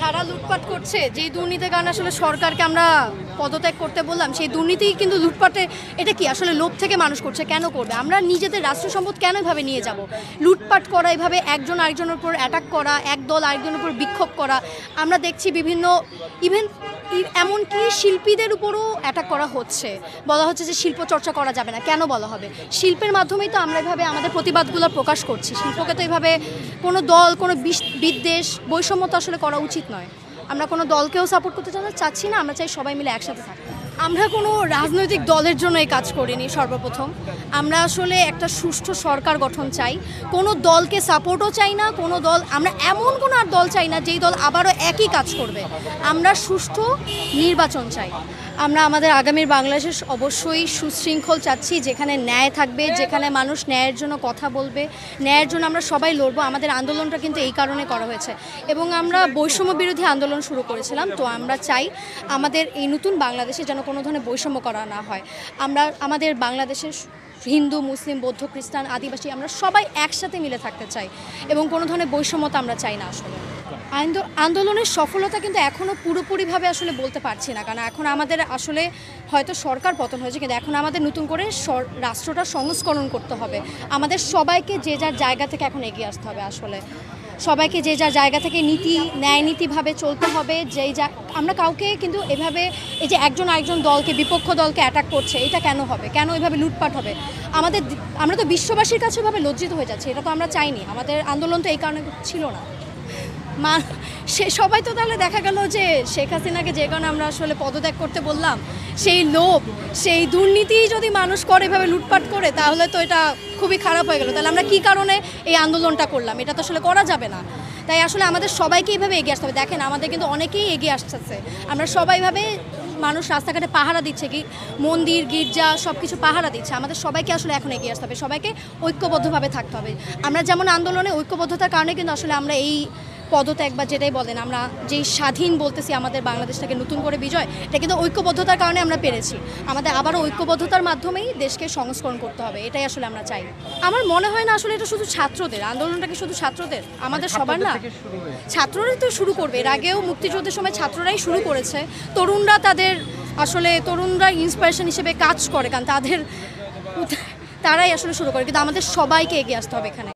যারা লুটপাট করছে, যেই দুর্নীতির কারণে আসলে সরকারকে আমরা পদত্যাগ করতে বললাম, সেই দুর্নীতি কিন্তু লুটপাটে এটা কি আসলে লোভ থেকে মানুষ করছে, কেন করবে? আমরা নিজেদের রাষ্ট্র সম্পদ কেন এভাবে নিয়ে যাব? লুটপাট করা, এভাবে একজন আরেকজনের উপর অ্যাটাক করা, এক দল আরেকজনের উপর বিক্ষোভ করা, আমরা দেখছি বিভিন্ন ইভেন এমনকি শিল্পীদের উপরও অ্যাটাক করা হচ্ছে। বলা হচ্ছে যে শিল্প চর্চা করা যাবে না। কেন বলা হবে? শিল্পের মাধ্যমেই তো আমরা এভাবে আমাদের প্রতিবাদগুলো প্রকাশ করছি। শিল্পকে তো এভাবে কোনো দল, কোনো বিদ্বেষ, বৈষম্য তো আসলে করা উচিত নয়। আমরা কোনো দলকেও সাপোর্ট করতে চাচ্ছি না, আমরা চাই সবাই মিলে একসাথে থাকতে। আমরা কোনো রাজনৈতিক দলের জন্য এই কাজ করিনি। সর্বপ্রথম আমরা আসলে একটা সুষ্ঠু সরকার গঠন চাই, কোনো দলকে সাপোর্টও চাই না, কোনো দল, আমরা এমন কোনো আর দল চাই না যেই দল আবারও একই কাজ করবে। আমরা সুষ্ঠু নির্বাচন চাই। আমরা আমাদের আগামীর বাংলাদেশ অবশ্যই সুশৃঙ্খল চাচ্ছি, যেখানে ন্যায় থাকবে, যেখানে মানুষ ন্যায়ের জন্য কথা বলবে, ন্যায়ের জন্য আমরা সবাই লড়বো। আমাদের আন্দোলনটা কিন্তু এই কারণে করা হয়েছে এবং আমরা বৈষম্য বিরোধী আন্দোলন শুরু করেছিলাম। তো আমরা চাই আমাদের এই নতুন বাংলাদেশে যেন কোনো ধরনের বৈষম্য করা না হয়। আমরা আমাদের বাংলাদেশের হিন্দু, মুসলিম, বৌদ্ধ, খ্রিস্টান, আদিবাসী আমরা সবাই একসাথে মিলে থাকতে চাই এবং কোনো ধরনের বৈষম্যতা আমরা চাই না। আসলে আন্দোলনের সফলতা কিন্তু এখনও পুরোপুরিভাবে আসলে বলতে পারছি না, কারণ এখন আমাদের আসলে হয়তো সরকার পতন হয়েছে, কিন্তু এখন আমাদের নতুন করে রাষ্ট্রটা সংস্করণ করতে হবে। আমাদের সবাইকে যে যার জায়গা থেকে এখন এগিয়ে আসতে হবে। আসলে সবাইকে যে যার জায়গা থেকে ন্যায় নীতিভাবে চলতে হবে। আমরা কাউকে কিন্তু এভাবে এই যে একজন আরেকজন দলকে, বিপক্ষ দলকে অ্যাটাক করছে, এটা কেন হবে? কেন এভাবে লুটপাট হবে? আমরা তো বিশ্ববাসীর কাছে এভাবে লজ্জিত হয়ে যাচ্ছি। এটা তো আমরা চাইনি। আমাদের আন্দোলন তো এই কারণে ছিল না। সবাই তো তাহলে দেখা গেল যে শেখ হাসিনাকে যে কারণে আমরা আসলে পদত্যাগ করতে বললাম, সেই লোভ, সেই দুর্নীতি যদি মানুষ করে এভাবে লুটপাট করে, তাহলে তো এটা খুবই খারাপ হয়ে গেল। তাহলে আমরা কী কারণে এই আন্দোলনটা করলাম? এটা তো আসলে করা যাবে না। তাই আসলে আমাদের সবাইকে এইভাবে এগিয়ে আসতে হবে। দেখেন, আমাদের কিন্তু অনেকেই এগিয়ে আসতেছে। আমরা সবাইভাবে মানুষ রাস্তাঘাটে পাহারা দিচ্ছে, কি মন্দির, গির্জা সব কিছু পাহারা দিচ্ছে। আমাদের সবাইকে আসলে এখন এগিয়ে আসতে হবে, সবাইকে ঐক্যবদ্ধভাবে থাকতে হবে। আমরা যেমন আন্দোলনে ঐক্যবদ্ধতার কারণে কিন্তু আসলে আমরা এই পদত্যাগ বা যেটাই বলেন, আমরা যেই স্বাধীন বলতেছি আমাদের বাংলাদেশটাকে নতুন করে বিজয়, এটা কিন্তু ঐক্যবদ্ধতার কারণে আমরা পেরেছি। আমাদের আবারও ঐক্যবদ্ধতার মাধ্যমেই দেশকে সংস্করণ করতে হবে, এটাই আসলে আমরা চাই। আমার মনে হয় না আসলে এটা শুধু ছাত্রদের আন্দোলনটা, কি শুধু ছাত্রদের? আমাদের সবার না, ছাত্ররাই তো শুরু করবে। এর আগেও মুক্তিযুদ্ধের সময় ছাত্ররাই শুরু করেছে। তরুণরা ইন্সপিরেশন হিসেবে কাজ করে, কারণ তারাই আসলে শুরু করে, কিন্তু আমাদের সবাইকে এগিয়ে আসতে হবে এখানে।